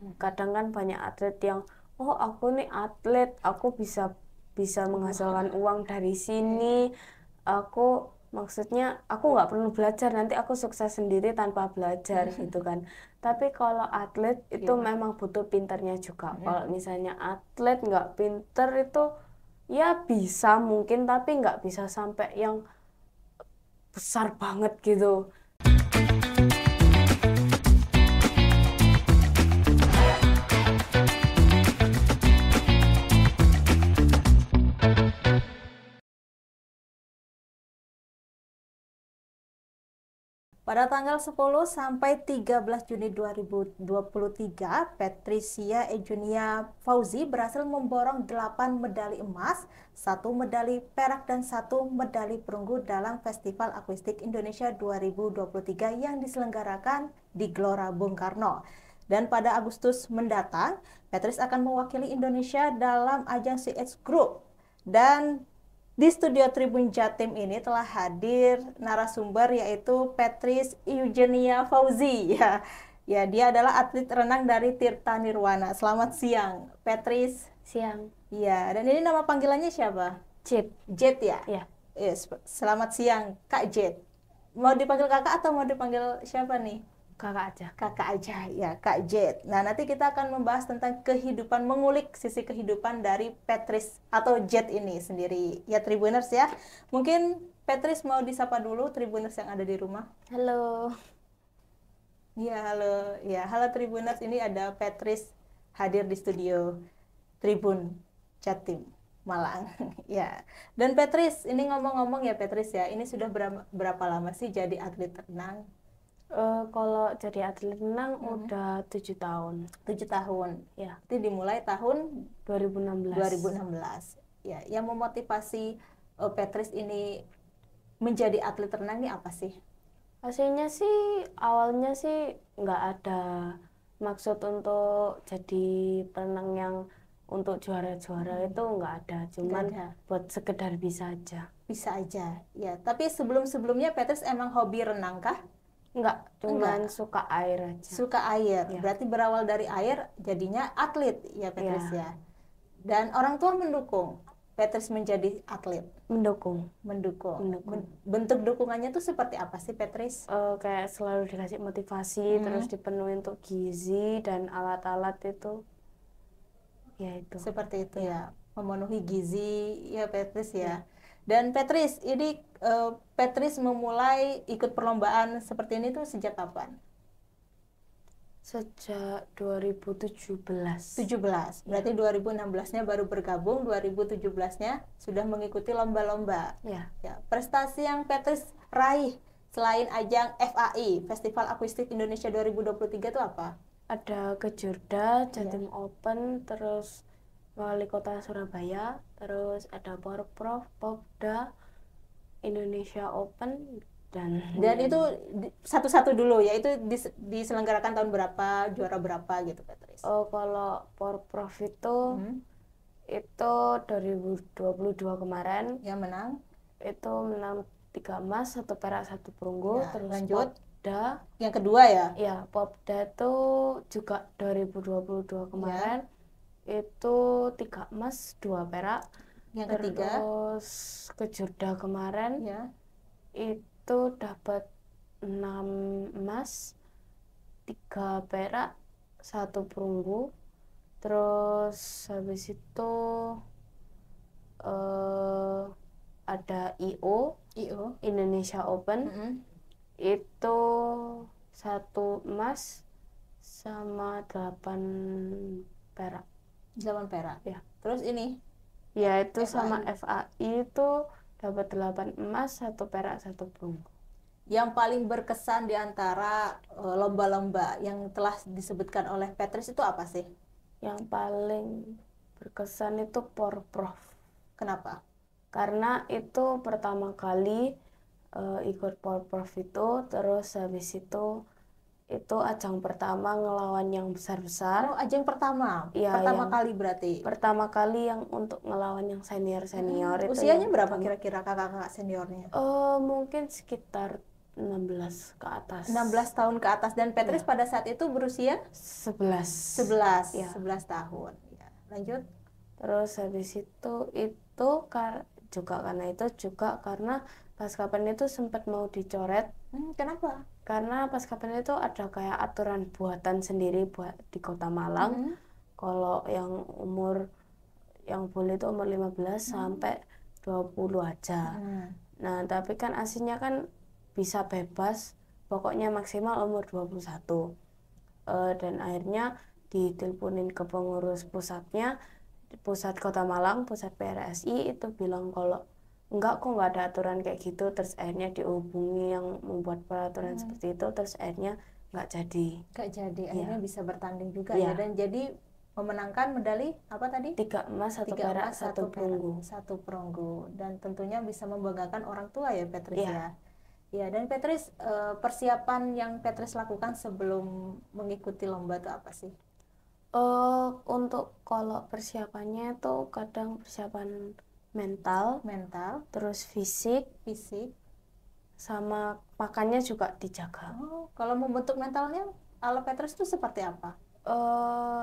Kadang kan banyak atlet yang, oh aku nih atlet, aku bisa bisa menghasilkan uang dari sini. Maksudnya aku nggak perlu belajar, nanti aku sukses sendiri tanpa belajar gitu kan. Tapi kalau atlet itu memang butuh pinternya juga. Kalau misalnya atlet nggak pinter itu ya bisa mungkin, tapi nggak bisa sampai yang besar banget gitu. Pada tanggal 10 sampai 13 Juni 2023, Patricia Eugenia Fauzi berhasil memborong 8 medali emas, 1 medali perak, dan 1 medali perunggu dalam Festival Akuistik Indonesia 2023 yang diselenggarakan di Gelora Bung Karno. Dan pada Agustus mendatang, Patrice akan mewakili Indonesia dalam ajang CX Group. Dan di studio Tribun Jatim ini telah hadir narasumber yaitu Patrice Eugenia Fauzi. Ya, dia adalah atlet renang dari Tirta Nirwana. Selamat siang, Patrice. Siang. Ya, dan ini nama panggilannya siapa? Jet. Jet ya? Ya. Yes, selamat siang, Kak Jet. Mau dipanggil kakak atau mau dipanggil siapa nih? Kakak aja. Kakak aja, ya, Kak Jet. Nah, nanti kita akan membahas tentang kehidupan, mengulik sisi kehidupan dari Patrice atau Jet ini sendiri. Ya, Tribuners ya. Mungkin Patrice mau disapa dulu Tribuners yang ada di rumah. Halo. Ya, halo. Ya, halo Tribuners. Ini ada Patrice hadir di studio Tribun Jatim Malang. Ya. Dan Patrice, ini ngomong-ngomong ya Patrice ya, ini sudah berapa lama sih jadi atlet renang? Kalau jadi atlet renang udah 7 tahun. 7 tahun. Ya. Itu dimulai tahun 2016. 2016. Ya, yang memotivasi Patrice ini menjadi atlet renang ini apa sih? Aslinya sih awalnya sih nggak ada maksud untuk jadi perenang yang untuk juara-juara itu nggak ada, cuman ada. buat sekedar bisa aja. Bisa aja. Ya, tapi sebelum-sebelumnya Patrice emang hobi renang kah? Enggak, cuman suka air aja. Suka air. Ya. Berarti berawal dari air jadinya atlet ya Patrice ya. Dan orang tua mendukung Patrice menjadi atlet. Mendukung. Bentuk dukungannya tuh seperti apa sih Patrice? Kayak selalu dikasih motivasi, terus dipenuhi untuk gizi dan alat-alat itu. Ya itu. Seperti itu ya. Memenuhi gizi ya Patrice ya. Dan Patrice, ini Patrice memulai ikut perlombaan seperti ini tuh sejak kapan? Sejak 2017. 17. Berarti 2016-nya baru bergabung, 2017-nya sudah mengikuti lomba-lomba. Ya. Ya, prestasi yang Patrice raih selain ajang FAI, Festival Akuistik Indonesia 2023 itu apa? Ada Kejurda, Jatim Open, terus Wali Kota Surabaya, terus ada Porprov, Popda, Indonesia Open, dan itu satu-satu dulu ya, itu diselenggarakan tahun berapa, juara berapa gitu Patrice? Kalau Porprov itu 2022 kemarin yang menang itu menang 3 emas, 1 perak, 1 perunggu. Ya, terus lanjut Popda yang kedua ya? Ya, Popda itu juga 2022 kemarin itu 3 emas, 2 perak. Yang ketiga terus Kejurda kemarin ya, itu dapat 6 emas, 3 perak, 1 perunggu. Terus habis itu ada IO Indonesia Open. Itu 1 emas sama 8 perak. 8 perak Ya. Terus ini Ya, itu sama FAI itu dapat 8 emas, 1 perak, 1 perunggu. yang paling berkesan di antara lomba-lomba yang telah disebutkan oleh Patrice itu apa sih? Yang paling berkesan itu Porprov. Kenapa? Karena itu pertama kali ikut Porprov itu, terus habis itu ajang pertama ngelawan yang besar-besar. Ajang pertama? Ya, pertama kali berarti? Pertama kali yang untuk ngelawan yang senior-senior. Usianya berapa kira-kira kakak-kakak seniornya? Mungkin sekitar 16 ke atas. 16 tahun ke atas. Dan Patrice pada saat itu berusia 11. 11 Ya. 11 tahun. Ya, lanjut. Terus habis itu juga karena itu juga karena pas kapan itu sempat mau dicoret. Kenapa? Karena pas kapan itu ada kayak aturan buatan sendiri buat di Kota Malang. Kalau yang boleh itu umur 15 sampai 20 aja. Nah, tapi kan aslinya kan bisa bebas, pokoknya maksimal umur 21. Dan akhirnya diteleponin ke pengurus pusat Kota Malang, pusat PRSI itu bilang kalau enggak kok, enggak ada aturan kayak gitu. Terus akhirnya dihubungi yang membuat peraturan seperti itu, terus akhirnya enggak jadi. Akhirnya bisa bertanding juga ya. Dan jadi memenangkan medali apa tadi? 3 emas, 1 perak, 1 perunggu. Dan tentunya bisa membanggakan orang tua ya Patrice ya. Ya, dan Patrice, persiapan yang Patrice lakukan sebelum mengikuti lomba itu apa sih? Untuk kalau persiapannya tuh kadang persiapan mental, terus fisik, sama makannya juga dijaga. Kalau membentuk mentalnya, ala Patrice itu seperti apa?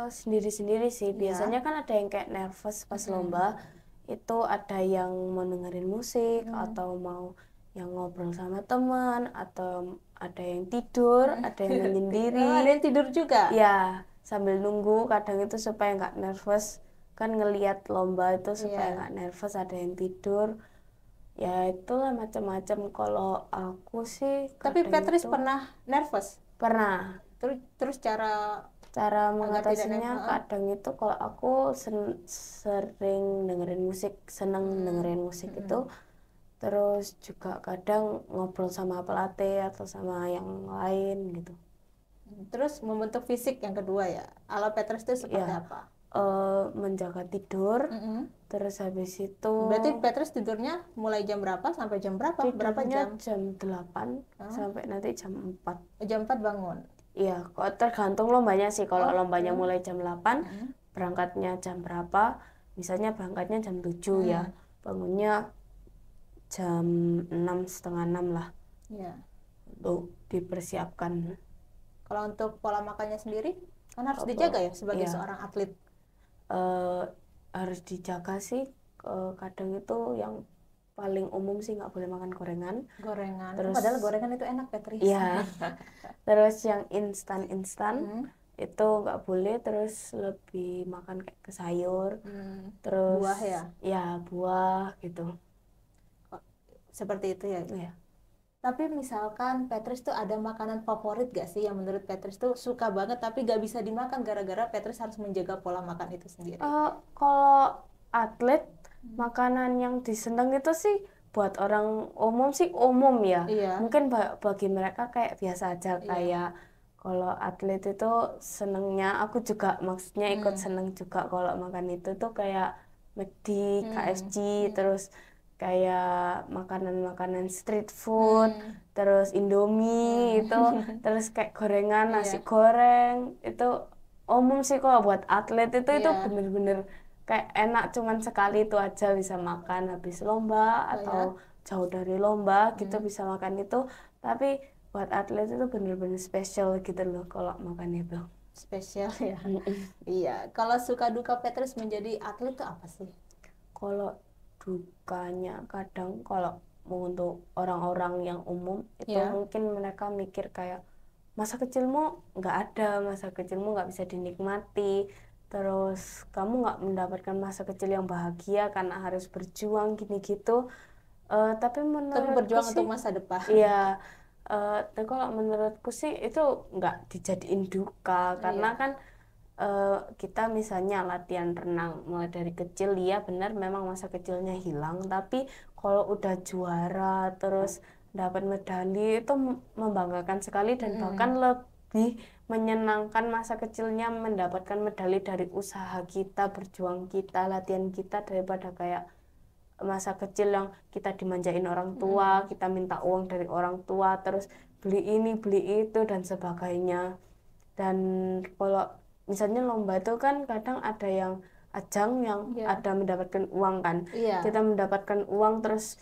Sendiri-sendiri sih. Biasanya kan ada yang kayak nervous pas lomba, itu ada yang mau dengerin musik atau mau yang ngobrol sama teman, atau ada yang tidur, ada yang menyendiri. Ada yang tidur juga? Ya, sambil nunggu kadang itu supaya nggak nervous, kan ngelihat lomba itu supaya nggak nervous, ada yang tidur. Ya itulah macam-macam. Kalau aku sih tapi Patrice pernah nervous? Pernah. Terus cara mengatasinya kadang itu kalau aku sering dengerin musik, seneng dengerin musik itu. Terus juga kadang ngobrol sama pelatih atau sama yang lain gitu. Terus membentuk fisik yang kedua ya, ala Patrice itu seperti apa? Menjaga tidur. Terus habis itu berarti Patrice tidurnya mulai jam berapa sampai jam berapa? Berapa jam? Jam 8 sampai nanti jam 4. Jam 4 bangun? Iya, kok tergantung lombanya sih. Kalau lombanya mulai jam 8, berangkatnya jam berapa? Misalnya berangkatnya jam 7 ya, bangunnya jam 6, setengah 6 lah. Untuk dipersiapkan. Kalau untuk pola makannya sendiri, kan harus dijaga ya sebagai seorang atlet. Harus dijaga sih. Kadang itu yang paling umum sih nggak boleh makan gorengan. Terus, padahal gorengan itu enak Patrice. Iya. Terus yang instan itu nggak boleh. Terus lebih makan kayak ke sayur. Terus buah ya? Ya, buah gitu. Seperti itu ya? Iya. Tapi misalkan Patrice tuh ada makanan favorit gak sih yang menurut Patrice tuh suka banget tapi gak bisa dimakan gara-gara Patrice harus menjaga pola makan itu sendiri? Kalau atlet, makanan yang diseneng itu sih buat orang umum sih umum ya. Mungkin bagi mereka kayak biasa aja. Kayak kalau atlet itu senengnya, aku juga maksudnya ikut seneng juga kalau makan itu tuh kayak McD, KFC, terus kayak makanan-makanan street food, terus Indomie itu, terus kayak gorengan, nasi goreng, itu umum sih kalau buat atlet itu bener-bener kayak enak, cuman sekali itu aja bisa makan habis lomba atau jauh dari lomba gitu bisa makan itu. Tapi buat atlet itu bener-bener spesial gitu loh kalau makan itu. Spesial ya. Iya. Kalau suka duka Patrice menjadi atlet itu apa sih? Kalau dukanya kadang kalau untuk orang-orang yang umum itu mungkin mereka mikir kayak masa kecilmu nggak ada, masa kecilmu nggak bisa dinikmati, terus kamu nggak mendapatkan masa kecil yang bahagia karena harus berjuang gini gitu. Tapi berjuang sih, untuk masa depan. Iya. Tapi kalau menurutku sih itu nggak dijadiin duka karena kan kita misalnya latihan renang mulai dari kecil, ya benar memang masa kecilnya hilang, tapi kalau udah juara terus dapat medali itu membanggakan sekali dan bahkan lebih menyenangkan masa kecilnya mendapatkan medali dari usaha kita, berjuang kita, latihan kita, daripada kayak masa kecil yang kita dimanjain orang tua, kita minta uang dari orang tua, terus beli ini beli itu dan sebagainya. Dan kalau misalnya lomba itu kan kadang ada yang ajang yang ada mendapatkan uang kan. Kita mendapatkan uang terus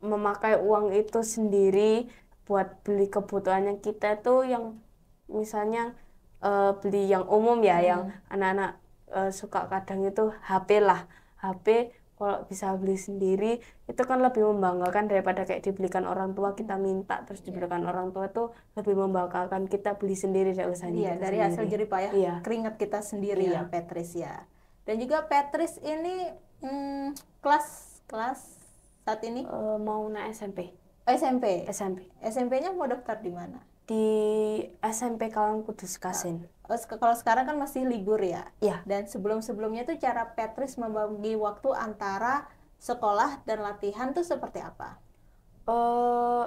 memakai uang itu sendiri buat beli kebutuhannya kita tuh yang misalnya beli yang umum ya, yang anak-anak suka kadang itu HP lah. HP kalau bisa beli sendiri itu kan lebih membanggakan daripada kayak dibelikan orang tua, kita minta terus dibelikan orang tua tuh lebih membanggakan kita beli sendiri dari usahanya Iya, kita dari sendiri. hasil jerih payah Iya. keringat kita sendiri Iya. ya, Petris ya. Dan juga Petris ini kelas saat ini Mau naik SMP. SMP. SMP. SMP-nya mau daftar di mana? Di SMP Kalang Kudus Kasin. Kalau sekarang kan masih libur ya. Iya. Dan sebelum-sebelumnya tuh cara Petris membagi waktu antara sekolah dan latihan tuh seperti apa?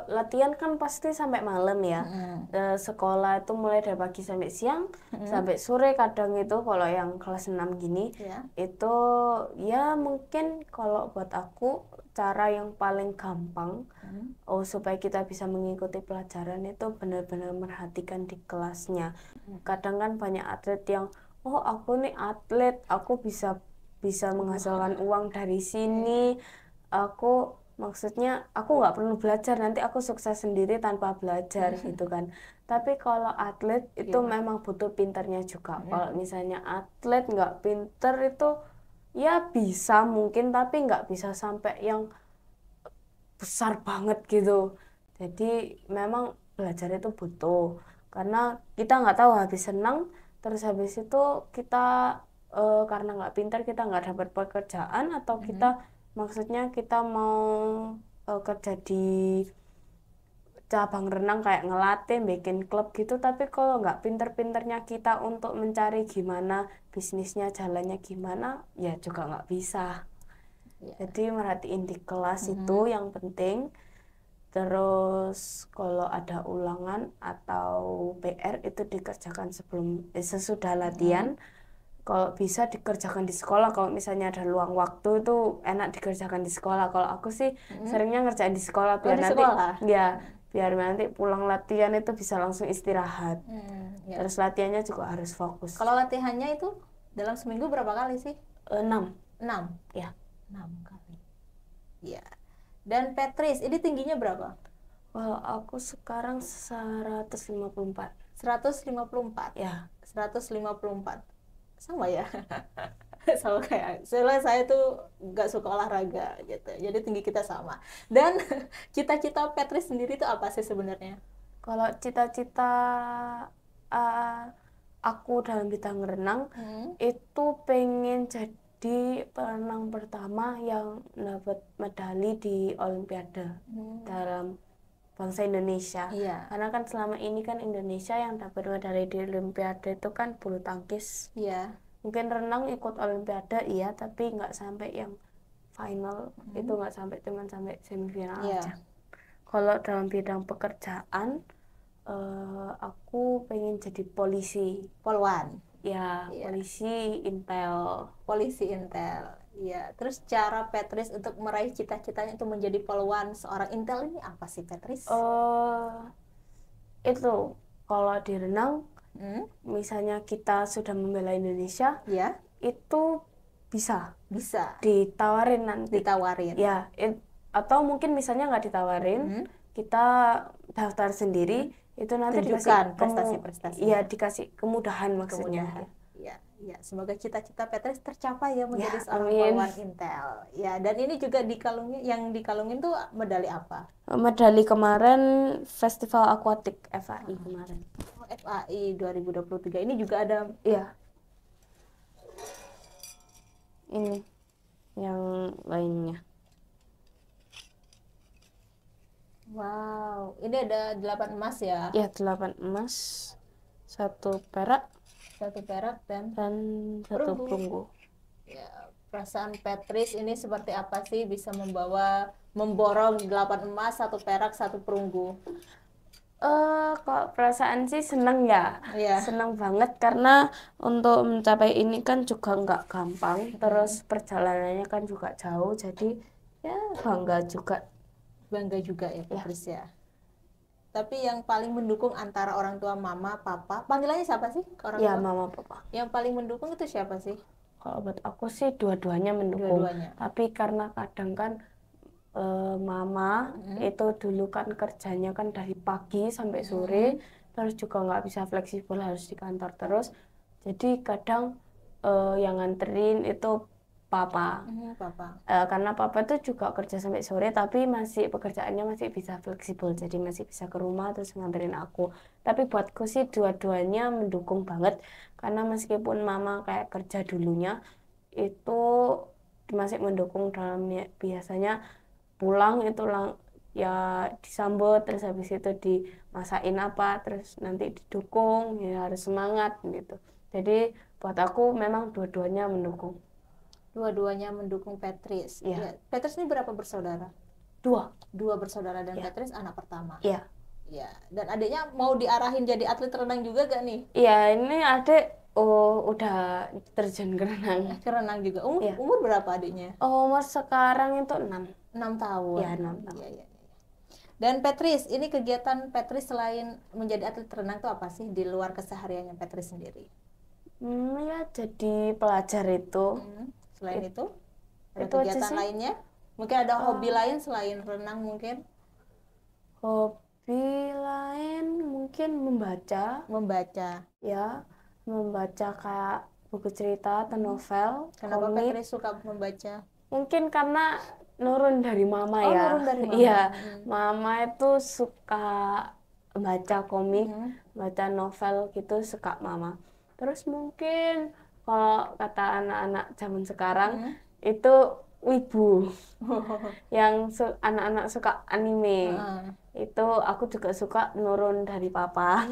Latihan kan pasti sampai malam ya. Sekolah itu mulai dari pagi sampai siang, sampai sore kadang itu kalau yang kelas 6 gini. Ya. Itu ya mungkin kalau buat aku cara yang paling gampang supaya kita bisa mengikuti pelajaran itu benar-benar merhatikan di kelasnya. Kadang kan banyak atlet yang aku nih atlet, aku bisa menghasilkan uang dari sini. Maksudnya aku nggak perlu belajar, nanti aku sukses sendiri tanpa belajar gitu kan. Tapi kalau atlet itu memang butuh pinternya juga. Kalau misalnya atlet nggak pinter itu ya bisa mungkin, tapi nggak bisa sampai yang besar banget gitu. Jadi memang belajar itu butuh, karena kita nggak tahu habis senang terus habis itu kita karena nggak pintar kita nggak dapat pekerjaan, atau kita maksudnya kita mau kerja di cabang renang kayak ngelatih bikin klub gitu, tapi kalau nggak pinter-pinternya kita untuk mencari gimana bisnisnya jalannya gimana ya juga nggak bisa. Jadi merhatiin di kelas itu yang penting. Terus kalau ada ulangan atau PR itu dikerjakan sesudah latihan. Kalau bisa dikerjakan di sekolah. Kalau misalnya ada luang waktu itu enak dikerjakan di sekolah. Kalau aku sih seringnya ngerjain di sekolah biar nanti biar nanti pulang latihan itu bisa langsung istirahat. Terus latihannya juga harus fokus. Kalau latihannya itu dalam seminggu berapa kali sih? 6. 6? Ya. 6 kali. Iya. Dan Petris, ini tingginya berapa? Kalau aku sekarang 154. 154? Ya. 154. Sama ya? Sama kayak, soalnya saya tuh nggak suka olahraga gitu. Jadi tinggi kita sama. Dan cita-cita Petris sendiri itu apa sih sebenarnya? Kalau cita-cita aku dalam bidang renang itu pengen jadi perenang pertama yang dapat medali di Olimpiade dalam bangsa Indonesia. Karena kan selama ini kan Indonesia yang dapat medali di Olimpiade itu kan bulu tangkis. Mungkin renang ikut Olimpiade iya, tapi nggak sampai yang final. Itu nggak sampai, cuman sampai semifinal aja. Kalau dalam bidang pekerjaan aku pengen jadi polisi. Polwan. Ya, polisi intel. Polisi intel. Ya, terus cara Petris untuk meraih cita-citanya itu menjadi polwan seorang intel ini apa sih, Petris? Itu kalau di renang, misalnya kita sudah membela Indonesia, itu bisa ditawarin nanti. Ya, atau mungkin misalnya nggak ditawarin, kita daftar sendiri. Itu nanti tunjukkan prestasi-prestasi. Iya, dikasih kemudahan maksudnya. Ya, semoga cita-cita Petris tercapai ya menjadi seorang polwan intel. Ya, dan ini juga dikalungin tuh medali apa? Medali kemarin Festival Aquatic FAI kemarin. FAI 2023 ini juga ada. Iya. Ini yang lainnya. Wow, ini ada 8 emas ya? Ya, 8 emas, 1 perak, dan 1 perunggu. Ya, perasaan Petris ini seperti apa sih bisa memborong 8 emas, 1 perak, 1 perunggu? Kalau perasaan sih seneng ya. Seneng banget karena untuk mencapai ini kan juga nggak gampang. Terus perjalanannya kan juga jauh, jadi ya bangga juga ya Petris ya. Tapi yang paling mendukung antara orang tua, mama, papa, panggilannya siapa sih orang tua? Ya, mama, papa. Yang paling mendukung itu siapa sih? Kalau buat aku sih dua-duanya mendukung. Tapi karena kadang kan Mama itu dulu kan kerjanya kan dari pagi sampai sore, terus juga nggak bisa fleksibel, harus di kantor terus. Jadi kadang yang nganterin itu papa. Papa. Karena papa tuh juga kerja sampai sore, tapi masih pekerjaannya masih bisa fleksibel, jadi masih bisa ke rumah terus nganterin aku. Tapi buatku sih dua-duanya mendukung banget, karena meskipun mama kayak kerja dulunya, itu masih mendukung dalam biasanya pulang itu ya disambut, terus habis itu dimasain apa, terus nanti didukung, ya harus semangat gitu. Jadi buat aku memang dua-duanya mendukung. Dua-duanya mendukung Patrice. Iya. Ya. Patrice ini berapa bersaudara? Dua Bersaudara dan Ya. Patrice anak pertama. Iya. Ya. Dan adiknya mau diarahin jadi atlet renang juga gak nih? Iya, ini adik udah terjun ke renang. Renang juga. Iya. Umur berapa adiknya? Umur sekarang itu 6 tahun. Iya, 6 tahun. Iya. Dan Patrice, ini kegiatan Patrice selain menjadi atlet renang itu apa sih di luar kesehariannya Patrice sendiri? Ya jadi pelajar itu. Selain itu, ada itu aja kegiatan sih. lainnya? Mungkin ada hobi lain selain renang mungkin? Hobi lain mungkin membaca. Ya, membaca kayak buku cerita atau novel, Kenapa komik. Patrice suka membaca? Mungkin karena nurun dari mama Oh, ya. nurun dari mama. Iya, mama itu suka baca komik, baca novel gitu, suka mama. Terus mungkin kalau kata anak-anak zaman sekarang itu wibu. Yang anak-anak suka anime. Itu aku juga suka nurun dari papa.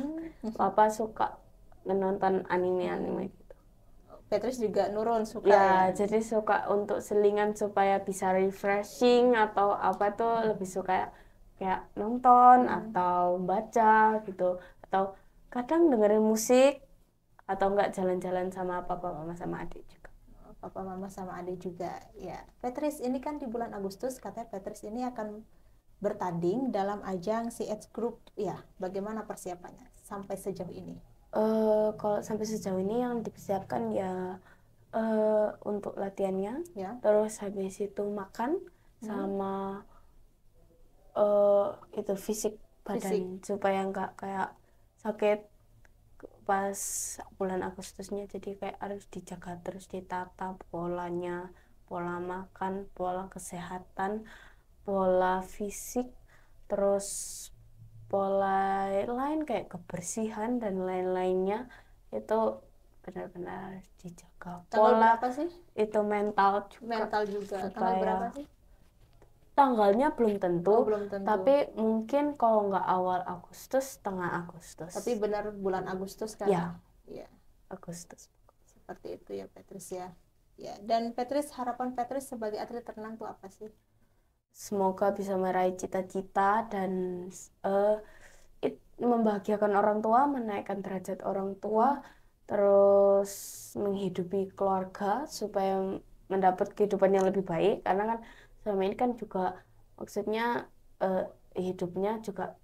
Papa suka menonton anime-anime gitu. Patrice juga nurun suka Ya, jadi suka untuk selingan supaya bisa refreshing atau apa tuh lebih suka kayak nonton atau baca gitu, atau kadang dengerin musik atau enggak jalan-jalan sama papa mama sama adik juga. Papa mama sama adik juga ya. Patrice ini kan di bulan Agustus katanya Patrice ini akan bertanding dalam ajang CH Group ya. Bagaimana persiapannya sampai sejauh ini? Kalau sampai sejauh ini yang dipersiapkan ya untuk latihannya, Ya. terus habis itu makan sama itu fisik badan supaya nggak kayak sakit pas bulan Agustusnya, jadi kayak harus dijaga terus, ditata polanya, pola makan, pola kesehatan, pola fisik, terus pola lain kayak kebersihan dan lain-lainnya itu benar-benar harus dijaga. Tanggal Pola berapa sih? itu mental juga. Tanggal berapa sih? Tanggalnya belum tentu, belum tentu. tapi mungkin kalau nggak awal Agustus, tengah Agustus. Tapi benar bulan Agustus kan? Ya. Iya. Agustus. Seperti itu ya Patrice ya. Ya, dan Patrice, harapan Patrice sebagai atlet renang itu apa sih? Semoga bisa meraih cita-cita dan membahagiakan orang tua, menaikkan derajat orang tua, terus menghidupi keluarga supaya mendapat kehidupan yang lebih baik, karena kan selama ini kan juga maksudnya hidupnya juga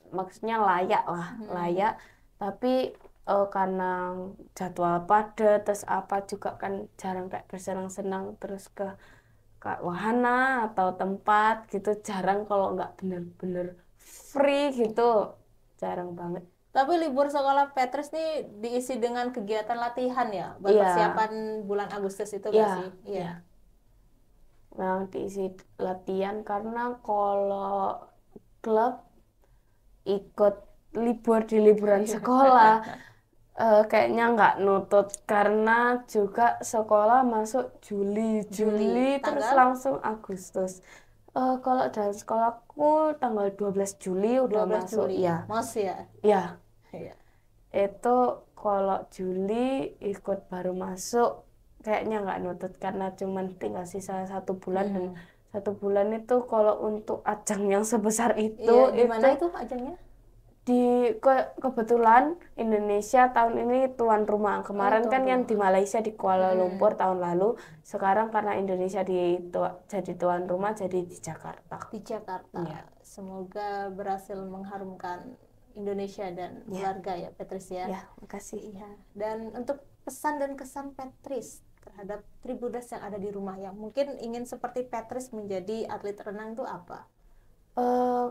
maksudnya layak lah, layak, tapi karena jadwal padat terus apa juga kan jarang kayak bersenang-senang terus ke wahana atau tempat gitu, jarang kalau nggak bener-bener free gitu, jarang banget. Tapi libur sekolah Patrice nih diisi dengan kegiatan latihan ya, buat persiapan bulan Agustus itu nggak sih? Iya. Memang diisi latihan karena kalau klub ikut libur di liburan sekolah kayaknya nggak nutut, karena juga sekolah masuk Juli terus langsung Agustus. Kalau dalam sekolahku tanggal 12 Juli udah masuk. Ya. Masih ya? Ya. Itu kalau Juli ikut baru masuk, kayaknya nggak nutut karena cuman tinggal sisa 1 bulan dan 1 bulan itu kalau untuk ajang yang sebesar itu. Di mana itu ajangnya? Kebetulan Indonesia tahun ini tuan rumah. Kemarin kan yang di Malaysia di Kuala Lumpur tahun lalu. Sekarang karena Indonesia jadi tuan rumah, jadi di Jakarta. Di Jakarta. Ya. Semoga berhasil mengharumkan Indonesia dan keluarga ya Patrice ya. Ya, makasih. Ya. Dan untuk pesan dan kesan Patrice terhadap Tribuners yang ada di rumah yang mungkin ingin seperti Patrice menjadi atlet renang itu apa?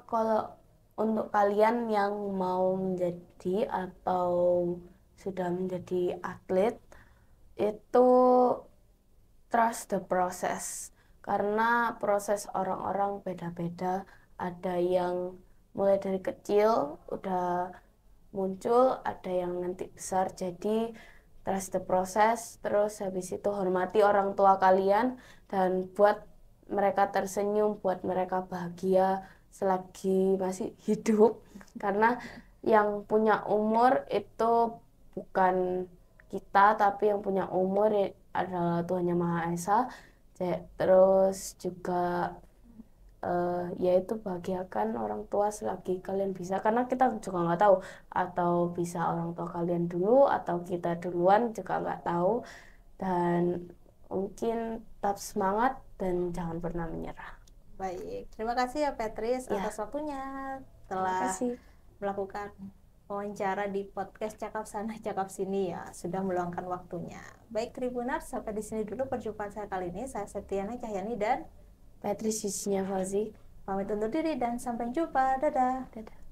Kalau untuk kalian yang mau menjadi atau sudah menjadi atlet, itu trust the process. Karena proses orang-orang beda-beda. Ada yang mulai dari kecil udah muncul, ada yang nanti besar. Jadi trust the process, terus habis itu hormati orang tua kalian dan buat mereka tersenyum, buat mereka bahagia selagi masih hidup. Karena yang punya umur itu bukan kita, tapi yang punya umur adalah Tuhan Yang Maha Esa. Terus juga yaitu bahagiakan orang tua selagi kalian bisa, karena kita juga nggak tahu, atau bisa orang tua kalian dulu atau kita duluan juga nggak tahu. Dan mungkin tetap semangat dan jangan pernah menyerah. Baik, terima kasih ya Patrice Ya, atas waktunya terima telah kasih. melakukan wawancara di podcast Cakap Sana Cakap Sini ya, sudah meluangkan waktunya. Baik Tribuners, sampai di sini dulu perjumpaan saya kali ini. Saya Septiana Cahyani dan Patrice Fauzi. pamit undur diri dan sampai jumpa. Dadah. Dadah.